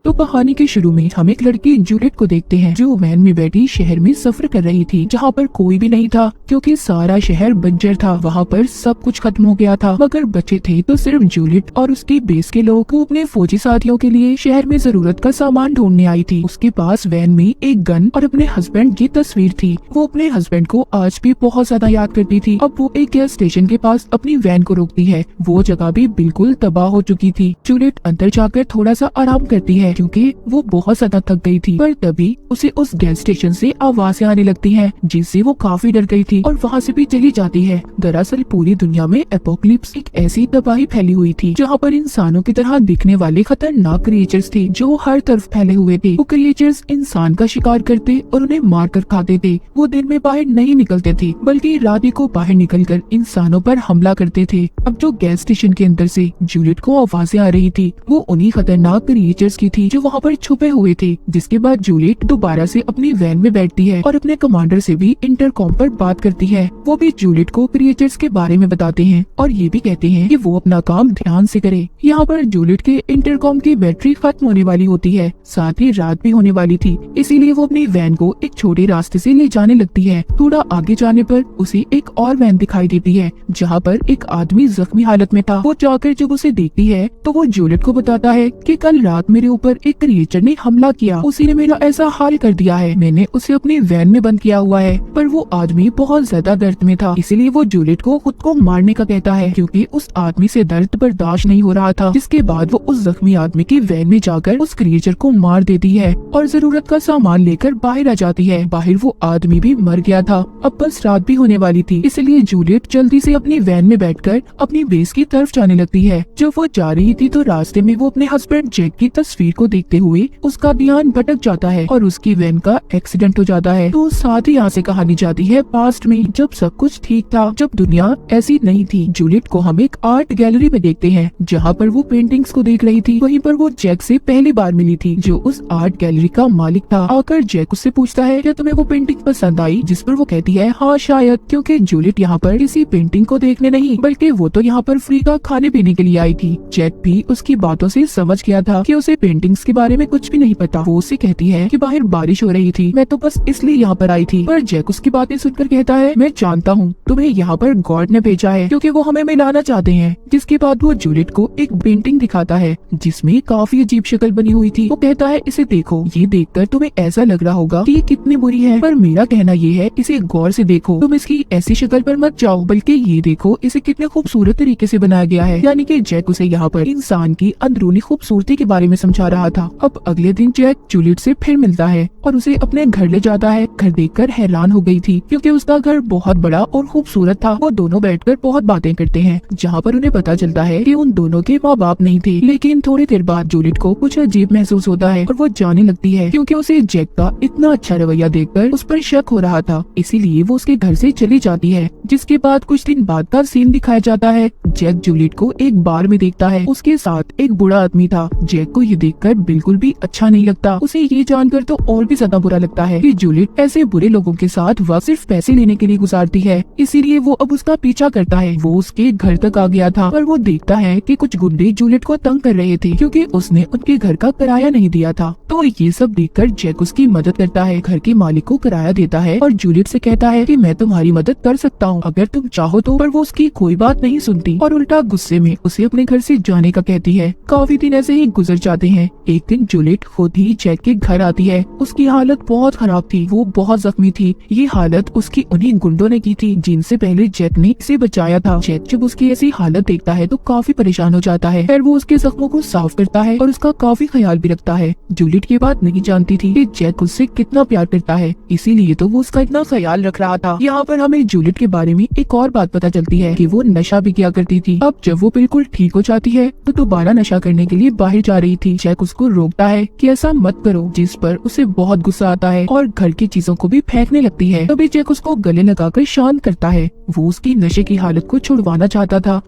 तो कहानी के शुरू में हम एक लड़की जूलियट को देखते हैं जो वैन में बैठी शहर में सफर कर रही थी, जहाँ पर कोई भी नहीं था क्योंकि सारा शहर बंजर था। वहाँ पर सब कुछ खत्म हो गया था, मगर बचे थे तो सिर्फ जूलियट और उसकी बेस के लोग। वो अपने फौजी साथियों के लिए शहर में जरूरत का सामान ढूंढने आई थी। उसके पास वैन में एक गन और अपने हस्बैंड की तस्वीर थी। वो अपने हस्बैंड को आज भी बहुत ज्यादा याद करती थी। अब वो एक गैस स्टेशन के पास अपनी वैन को रोकती है। वो जगह भी बिल्कुल तबाह हो चुकी थी। जूलियट अंदर जाकर थोड़ा सा आराम करती है क्योंकि वो बहुत ज्यादा थक गई थी। पर तभी उसे उस गैस स्टेशन से आवाजें आने लगती हैं, जिससे वो काफी डर गई थी और वहाँ से भी चली जाती है। दरअसल पूरी दुनिया में एपोकलिप्स एक ऐसी तबाही फैली हुई थी जहाँ पर इंसानों की तरह दिखने वाले खतरनाक क्रिएचर्स थे जो हर तरफ फैले हुए थे। वो क्रिएचर्स इंसान का शिकार करते और उन्हें मार कर खाते थे। वो दिन में बाहर नहीं निकलते थे बल्कि रात को बाहर निकलकर इंसानों पर हमला करते थे। अब जो गैस स्टेशन के अंदर से जूलियट को आवाजें आ रही थी वो उन्हीं खतरनाक क्रिएचर्स की थी जो वहाँ पर छुपे हुए थे। जिसके बाद जूलियट दोबारा से अपनी वैन में बैठती है और अपने कमांडर से भी इंटरकॉम पर बात करती है। वो भी जूलियट को क्रिएचर्स के बारे में बताते हैं और ये भी कहते हैं कि वो अपना काम ध्यान से करे। यहाँ पर जूलियट के इंटरकॉम की बैटरी खत्म होने वाली होती है, साथ ही रात भी होने वाली थी, इसीलिए वो अपनी वैन को एक छोटे रास्ते से ले जाने लगती है। थोड़ा आगे जाने पर उसे एक और वैन दिखाई देती है जहाँ पर एक आदमी जख्मी हालत में था। वो जाकर जब उसे देखती है तो वो जूलियट को बताता है कि कल रात मेरे ऊपर एक क्रिएचर ने हमला किया, उसी ने मेरा ऐसा हाल कर दिया है। मैंने उसे अपनी वैन में बंद किया हुआ है, पर वो आदमी बहुत ज्यादा दर्द में था, इसीलिए वो जूलियट को खुद को मारने का कहता है क्योंकि उस आदमी से दर्द बर्दाश्त नहीं हो रहा था। जिसके बाद वो उस जख्मी आदमी की वैन में जाकर उस क्रिएचर को मार देती है और जरूरत का सामान लेकर बाहर आ जाती है। बाहर वो आदमी भी मर गया था। अब बस रात भी होने वाली थी, इसलिए जूलियट जल्दी से अपनी वैन में बैठकर अपनी बेस की तरफ जाने लगती है। जब वो जा रही थी तो रास्ते में वो अपने हस्बैंड जैक की तस्वीर को देखते हुए उसका ध्यान भटक जाता है और उसकी वैन का एक्सीडेंट हो जाता है। तो साथ ही यहाँ से कहानी जाती है पास्ट में, जब सब कुछ ठीक था, जब दुनिया ऐसी नहीं थी। जूलियट को हम एक आर्ट गैलरी में देखते हैं जहाँ पर वो पेंटिंग्स को देख रही थी। वहीं पर वो जैक से पहली बार मिली थी जो उस आर्ट गैलरी का मालिक था। आकर जैक उससे पूछता है क्या तुम्हें वो पेंटिंग पसंद आई, जिस पर वो कहती है हाँ शायद, क्योंकि जूलियट यहाँ पर किसी पेंटिंग को देखने नहीं बल्कि वो तो यहाँ पर फ्री का खाने पीने के लिए आई थी। जैक भी उसकी बातों से समझ गया था कि उसे पेंटिंग्स के बारे में कुछ भी नहीं पता। वो उससे कहती है कि बाहर बारिश हो रही थी, मैं तो बस इसलिए यहाँ पर आई थी। पर जैक उसकी बातें सुनकर कहता है मैं जानता हूँ तुम्हें यहाँ पर गॉड ने भेजा है क्योंकि वो हमें मिलाना चाहते हैं। जिसके बाद वो जूलियट को एक पेंटिंग दिखाता है जिसमें काफी अजीब शक्ल बनी हुई थी। वो कहता है इसे देखो, ये देखकर तुम्हें ऐसा लग रहा होगा कि ये कितनी बुरी है, पर मेरा कहना ये है इसे गौर से देखो। तुम इसकी ऐसी शक्ल पर मत जाओ बल्कि ये देखो इसे कितने खूबसूरत तरीके से बनाया गया है। यानी कि जैक उसे यहाँ पर इंसान की अंदरूनी खूबसूरती के बारे में समझा रहा था। अब अगले दिन जैक जूलियट से फिर मिलता है और उसे अपने घर ले जाता है। घर देखकर हैरान हो गई थी क्योंकि उसका घर बहुत बड़ा और खूबसूरत था। वो दोनों बैठकर बहुत बातें करते हैं जहाँ पर उन्हें पता चलता है कि उन दोनों के माँ बाप नहीं थे। लेकिन थोड़ी देर बाद जूलियट को कुछ अजीब महसूस होता है और वो जाने लगती है क्योंकि उसे जैक का इतना अच्छा रवैया देखकर उस पर शक हो रहा था, इसीलिए वो उसके घर से चली जाती है। जिसके बाद कुछ दिन बाद का सीन दिखाया जाता है। जैक जूलियट को एक बार में देखता है, उसके साथ एक बूढ़ा आदमी था। जैक को ये देखकर बिल्कुल भी अच्छा नहीं लगता। उसे ये जानकर तो और भी ज्यादा बुरा लगता है कि जूलियट ऐसे बुरे लोगों के साथ वह सिर्फ पैसे लेने के लिए गुजारती है, इसीलिए वो अब उसका पीछा करता है। वो उसके घर तक आ गया था पर वो देखता है कि कुछ गुंडे जूलियट को तंग कर रहे थे क्योंकि उसने उनके घर का किराया नहीं दिया था। तो ये सब देखकर जैक उसकी मदद करता है, घर के मालिक को किराया देता है और जूलियट से कहता है कि मैं तुम्हारी मदद कर सकता हूँ अगर तुम चाहो तो। पर वो उसकी कोई बात नहीं सुनती और उल्टा गुस्से में उसे अपने घर से जाने का कहती है। काफी दिन ऐसे ही गुजर जाते हैं। एक दिन जूलियट खुद ही जैक के घर आती है। उसकी हालत बहुत खराब थी, वो बहुत जख्मी थी। ये हालत उसकी उन्हीं गुंडों ने की थी जिनसे पहले जैक ने इसे बचाया था। जैक जब उसकी ऐसी हालत देखता है तो काफी परेशान हो जाता है। फिर वो उसके जख्मों को साफ करता है और उसका काफी ख्याल भी रखता है। जूलियट ये बात नहीं जानती थी कि जैक उससे कितना प्यार करता है, इसीलिए तो वो उसका इतना ख्याल रख रहा था। यहाँ पर हमें जूलियट के बारे में एक और बात पता चलती है कि वो नशा भी किया करती थी। अब जब वो बिल्कुल ठीक हो जाती है तो दोबारा नशा करने के लिए बाहर जा रही थी। जैक उसको रोकता है कि ऐसा मत करो, जिस पर उसे बहुत गुस्सा आता है और घर की चीजों को भी फेंकने लगती है। तभी जैक उसको गले लगाकर शांत करता है। वो उसकी नशे की हालत को छुड़वाना चाहता था।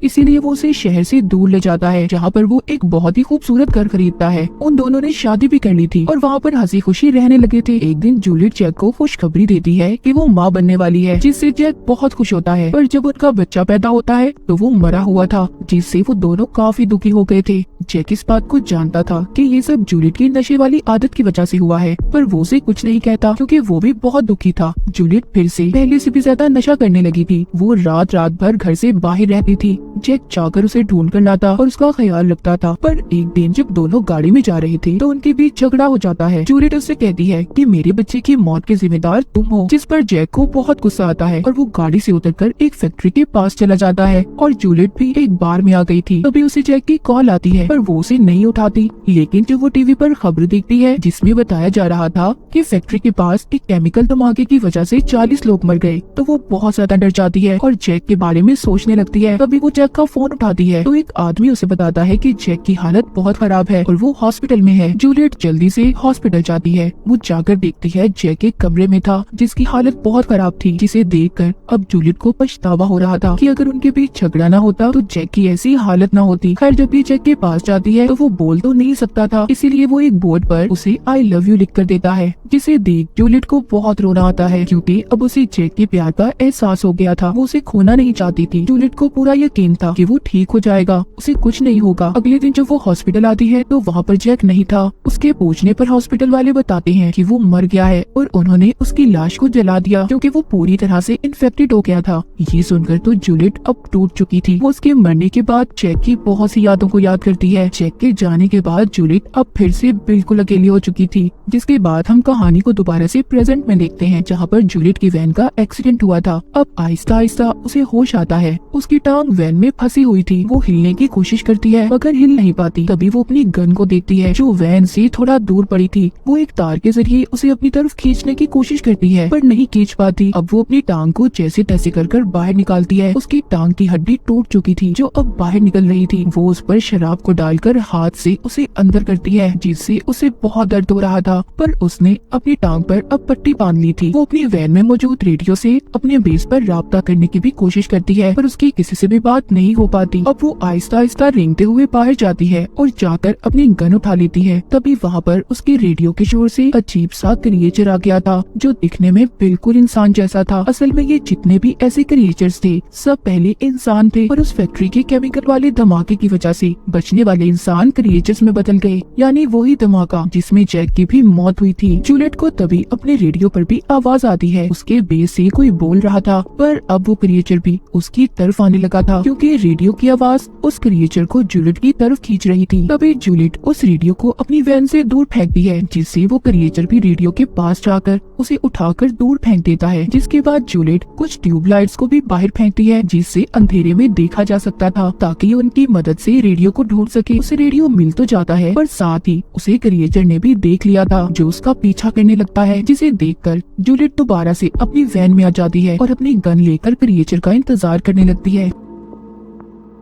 इसीलिए वो उसे शहर से दूर ले जाता है, जहाँ पर वो एक बहुत ही खूबसूरत घर खरीदता है। उन दोनों ने शादी भी कर ली थी और वहाँ पर हंसी खुशी रहने लगे थे। एक दिन जूलियट जैक को खुशखबरी देती है कि वो माँ बनने वाली है, जिससे जैक बहुत खुश होता है। पर जब उनका बच्चा पैदा होता है तो वो मरा हुआ था, जिससे वो दोनों काफी दुखी हो गए थे। जैक इस बात को जानता था कि ये सब जूलियट की नशे वाली आदत की वजह से हुआ है, पर वो उसे कुछ नहीं कहता क्योंकि वो भी बहुत दुखी था। जूलियट फिर से पहले से भी ज्यादा नशा करने लगी थी। वो रात रात भर घर से बाहर रहती थी। जैक जाकर उसे ढूंढ कर लाता और उसका ख्याल रखता था। पर एक दिन जब दोनों गाड़ी में जा रहे थे तो उनके बीच झगड़ा हो जाता है। जूलियट उससे कहती है कि मेरे बच्चे की मौत के जिम्मेदार तुम हो, जिस पर जैक को बहुत गुस्सा आता है और वो गाड़ी से उतरकर एक फैक्ट्री के पास चला जाता है। और जूलियट भी एक बार में आ गई थी। तभी उसे जैक की कॉल आती है, पर वो उसे नहीं उठाती। लेकिन जब वो टीवी पर खबर देखती है जिसमें बताया जा रहा था कि फैक्ट्री के पास एक केमिकल धमाके की वजह से 40 लोग मर गए, तो वो बहुत ज्यादा डर जाती है और जैक के बारे में सोचने लगती है। तभी वो जैक का फोन उठाती है तो एक आदमी उसे बताता है कि जैक की हालत बहुत खराब है और वो हॉस्पिटल में है। जूलियट जल्दी से हॉस्पिटल जाती है। वो जाकर देखती है जैक एक कमरे में था जिसकी हालत बहुत खराब थी, जिसे देखकर अब जूलियट को पछतावा हो रहा था कि अगर उनके बीच झगड़ा न होता तो जैक की ऐसी हालत न होती। खैर जब भी जैक के पास जाती है तो वो बोल तो नहीं सकता था, इसीलिए वो एक बोर्ड पर उसे आई लव यू लिख कर देता है, जिसे देख जूलियट को बहुत रोना आता है क्योंकि अब उसे जैक के प्यार का एहसास हो गया था। वो उसे खोना नहीं चाहती थी। जूलियट को पूरा यकीन था कि वो ठीक हो जाएगा, उसे कुछ नहीं होगा। अगले दिन जब वो हॉस्पिटल आती है तो वहाँ पर जैक नहीं था। उसके पूछने पर हॉस्पिटल वाले बताते हैं कि वो मर गया है और उन्होंने उसकी लाश को जला दिया क्योंकि वो पूरी तरह से इन्फेक्टेड हो गया था। ये सुनकर तो जूलियट अब टूट चुकी थी। वो उसके मरने के बाद जैक की बहुत सी यादों को याद करती है। जैक के जाने के बाद जूलियट अब फिर से बिल्कुल अकेली हो चुकी थी, जिसके बाद हम कहानी को दोबारा से प्रेजेंट में देखते हैं, जहाँ पर जूलियट की वैन का एक्सीडेंट हुआ था। अब आहिस्ता आहिस्ता उसे होश आता है। उसकी टांग वैन में फंसी हुई थी। वो हिलने की कोशिश करती है मगर हिल नहीं पाती। तभी वो अपनी गन को देखती है जो वैन से थोड़ा दूर पड़ी थी। वो एक तार के जरिए उसे अपनी तरफ खींचने की कोशिश करती है पर नहीं खींच पाती। अब वो अपनी टांग को जैसे तैसे कर बाहर निकालती है। उसकी टांग की हड्डी टूट चुकी थी जो अब बाहर निकल रही थी। वो उस पर शराब को डालकर हाथ से उसे अंदर करती है, जिससे उसे बहुत दर्द हो रहा था। पर उसने अपनी टांग पर अब पट्टी बांध ली थी। वो अपनी वैन में मौजूद रेडियो से अपने बेस पर राब्ता करने की भी कोशिश करती है पर उसकी किसी से भी बात नहीं हो पाती। अब वो आहिस्ता आहिस्ता रेंगते हुए बाहर जाती है और जाकर अपनी गन उठा लेती है। तभी वहाँ पर उसके रेडियो के शोर से अजीब सा क्रिएचर आ गया था जो दिखने में बिल्कुल इंसान जैसा था। असल में ये जितने भी ऐसे क्रिएचर्स थे सब पहले इंसान थे और उस फैक्ट्री के केमिकल वाले धमाके की वजह से बचने वाले इंसान क्रिएचर्स में बदल गए, यानी वही धमाका जिसमें जैक की भी मौत हुई थी। जूलियट को तभी अपने रेडियो पर भी आवाज आती है। उसके बेस से कोई बोल रहा था पर अब वो क्रिएचर भी उसकी तरफ आने लगा था क्योंकि रेडियो की आवाज उस क्रिएचर को जूलियट की तरफ खींच रही थी। तभी जूलियट उस रेडियो को अपनी वैन से दूर फेंकती है, जिससे वो क्रिएचर भी रेडियो के पास जाकर उसे उठाकर दूर फेंक देता है। जिसके बाद जूलियट कुछ ट्यूबलाइट्स को भी बाहर फेंकती है जिससे अंधेरे में देखा जा सकता था, ताकि उनकी मदद से रेडियो को ढूंढ सके। उसे रेडियो मिल तो जाता है पर साथ ही उसे क्रिएचर ने भी देख लिया था जो उसका पीछा करने लगता है, जिसे देखकर जूलियट दोबारा से अपनी वैन में आ जाती है और अपनी गन लेकर क्रिएचर का इंतजार करने लगती है।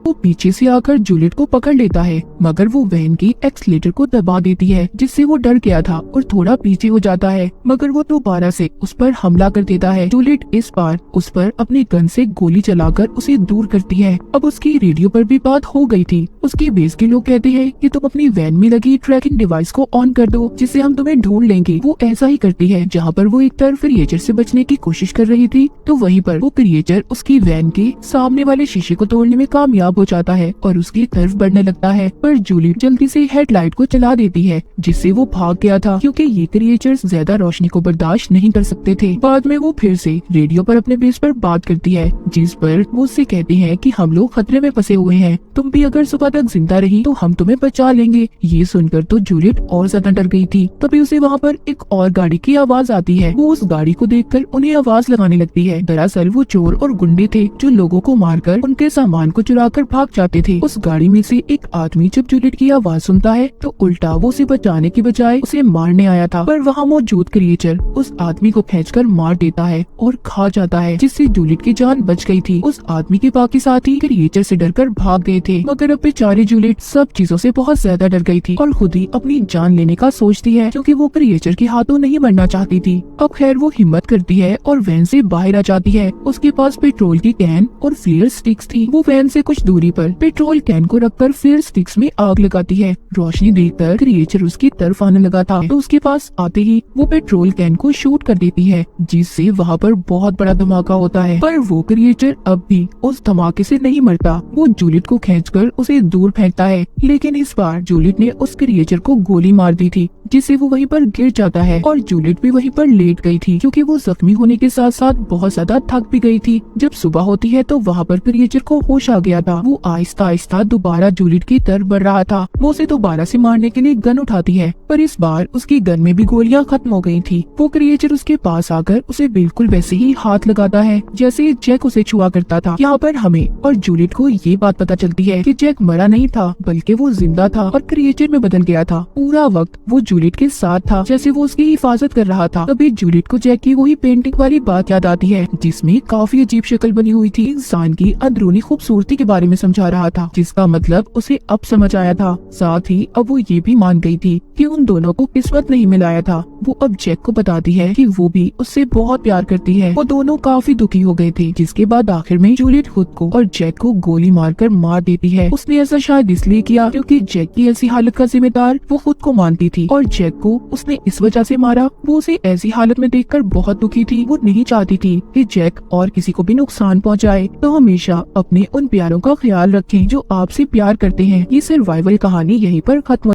वो पीछे से आकर जूलियट को पकड़ लेता है मगर वो वैन की एक्सीलेटर को दबा देती है, जिससे वो डर गया था और थोड़ा पीछे हो जाता है मगर वो दोबारा से उस पर हमला कर देता है। जूलियट इस बार उस पर अपनी गन से गोली चलाकर उसे दूर करती है। अब उसकी रेडियो पर भी बात हो गई थी। उसकी बेस के लोग कहते हैं कि तुम अपनी वैन में लगी ट्रैकिंग डिवाइस को ऑन कर दो जिससे हम तुम्हें ढूंढ लेंगे। वो ऐसा ही करती है। जहाँ पर वो एक तरफ क्रिएचर से बचने की कोशिश कर रही थी तो वहीं पर वो क्रिएचर उसकी वैन के सामने वाले शीशे को तोड़ने में कामयाब हो जाता है और उसकी तरफ बढ़ने लगता है। पर जूलियट जल्दी से हेडलाइट को चला देती है जिससे वो भाग गया था क्योंकि ये क्रिएचर्स ज्यादा रोशनी को बर्दाश्त नहीं कर सकते थे। बाद में वो फिर से रेडियो पर अपने बेस पर बात करती है जिस पर वो उससे कहती है कि हम लोग खतरे में फंसे हुए हैं, तुम भी अगर सुबह तक जिंदा रही तो हम तुम्हें बचा लेंगे। ये सुनकर तो जूलियट और ज्यादा डर गई थी। तभी उसे वहाँ पर एक और गाड़ी की आवाज आती है। वो उस गाड़ी को देखकर उन्हें आवाज लगाने लगती है। दरअसल वो चोर और गुंडे थे जो लोगों को मारकर उनके सामान को चुराकर भाग जाते थे। उस गाड़ी में से एक आदमी जब जूलियट की आवाज सुनता है तो उल्टा वो उसे बचाने की बजाय उसे मारने आया था, पर वहाँ मौजूद क्रिएचर उस आदमी को खींचकर मार देता है और खा जाता है, जिससे जूलियट की जान बच गई थी। उस आदमी के बाकी साथी क्रिएचर से डरकर भाग गए थे मगर अब बेचारी जूलियट सब चीजों से बहुत ज्यादा डर गई थी और खुद ही अपनी जान लेने का सोचती है क्योंकि वो क्रिएचर के हाथों नहीं मरना चाहती थी। अब खैर वो हिम्मत करती है और वैन से बाहर आ जाती है। उसके पास पेट्रोल की कैन और फ्लेयर स्टिक्स थी। वो वैन से कुछ दूरी पर पेट्रोल कैन को रखकर फिर स्टिक्स में आग लगाती है। रोशनी देखकर क्रिएचर उसकी तरफ आने लगा था, तो उसके पास आते ही वो पेट्रोल कैन को शूट कर देती है, जिससे वहाँ पर बहुत बड़ा धमाका होता है। पर वो क्रिएचर अब भी उस धमाके से नहीं मरता। वो जूलियट को खींचकर उसे दूर फेंकता है, लेकिन इस बार जूलियट ने उस क्रिएचर को गोली मार दी थी, जिससे वो वहीं पर गिर जाता है और जूलियट भी वहीं पर लेट गई थी, क्योंकि वो जख्मी होने के साथ साथ बहुत ज्यादा थक भी गई थी। जब सुबह होती है तो वहाँ पर क्रिएचर को होश आ गया था। वो आहिस्ता आहिस्ता दोबारा जूलियट की तरफ बढ़ रहा था। वो उसे दोबारा से मारने के लिए गन उठाती है, पर इस बार उसकी गन में भी गोलियां खत्म हो गई थी। वो क्रिएचर उसके पास आकर उसे बिल्कुल वैसे ही हाथ लगाता है जैसे जैक उसे छुआ करता था। यहाँ पर हमें और जूलियट को ये बात पता चलती है कि जैक मरा नहीं था, बल्कि वो जिंदा था और क्रिएचर में बदल गया था। पूरा वक्त वो जूलियट के साथ था, जैसे वो उसकी हिफाजत कर रहा था। तभी जूलियट को जैक की वही पेंटिंग वाली बात याद आती है, जिसमें काफी अजीब शक्ल बनी हुई थी, इंसान की अंदरूनी खूबसूरती के बारे में समझा रहा था, जिसका मतलब उसे अब समझ आया था। साथ ही अब वो ये भी मान गई थी कि उन दोनों को किस्मत नहीं मिलाया था। वो अब जैक को बताती है कि वो भी उससे बहुत प्यार करती है। वो दोनों काफी दुखी हो गए थे, जिसके बाद आखिर में जूलियट खुद को और जैक को गोली मारकर मार देती है। उसने ऐसा शायद इसलिए किया क्योंकि जैक की ऐसी हालत का जिम्मेदार वो खुद को मानती थी, और जैक को उसने इस वजह से मारा। वो उसे ऐसी हालत में देखकर बहुत दुखी थी। वो नहीं चाहती थी कि जैक और किसी को भी नुकसान पहुंचाए। तो हमेशा अपने उन प्यारों का ख्याल रखें जो आपसे प्यार करते हैं। ये सर्वाइवल कहानी यहीं पर खत्म